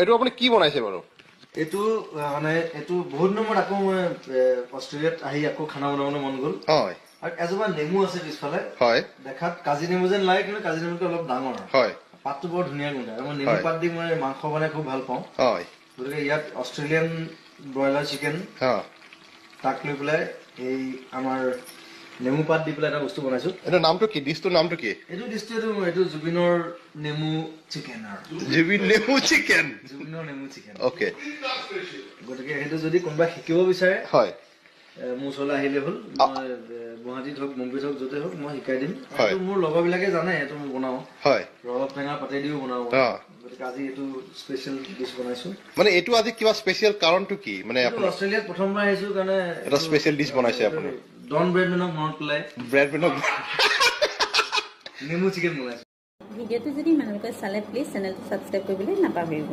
এইটো আপুনি কি বনাইছে বাৰু? এইটো মানে এইটো বহুত নম্বৰত আকৌ মই অষ্ট্ৰেলিয়াত আহি আকৌ খানা বনাবলৈ মন গ'ল। হয়। আৰু এজোপা নেমু আছে পিছফালে। হয়। দেখাত কাজি নেমু যেন লাগে, কিন্তু কাজি নেমুটো অলপ ডাঙৰ। হয়। পাতটো বৰ ধুনীয়া গোন্ধায়। আৰু মই নেমু পাত দি মই মাংস বনাই খুব ভাল পাওঁ। হয়। গতিকে ইয়াত অষ্ট্ৰেলিয়ান ব্ৰইলাৰ চিকেন তাক লৈ পেলাই এই আমাৰ নেমু পাত দি পেলাই এটা বস্তু বনাইছো। এইটো নামটো কি? ডিছটোৰ নামটো কি? এইটো ডিছটো এইটো জুবিনৰ নেমু চিকেন। জুবিন নেমু চিকেন। জুবিনৰ নেমু চিকেন। অ'কে। গতিকে সেইটো যদি কোনোবাই শিকিব বিচাৰে, হয়, মোৰ ওচৰলৈ আহিলে হ'ল। মই গুৱাহাটীত হওক, মুম্বাইত হওক, য'তে হওক মই শিকাই দিম। এইটো মোৰ লগৰবিলাকে জানে এইটো মই বনাওঁ। হয়। ৰবাব টেঙা পাতেদিও বনাওঁ। গতিকে আজি এইটো স্পেচিয়েল ডিছ বনাইছো। মানে এইটো আজি কিবা স্পেচিয়েল কাৰণটো কি? মানে আপুনি অষ্ট্ৰেলিয়াত প্ৰথমবাৰ আহিছো কাৰণে এটা স্পেচিয়েল ডিছ বনাইছে আপুনি। ডন ব্ৰেডমেনক মনত পেলাই নেমু চিকেন বনাইছো। ভিডিঅ'টো যদি মানুহলোকে চালে প্লিজ চেনেলটো ছাবস্ক্ৰাইব কৰিবলৈ নাপাহৰিব।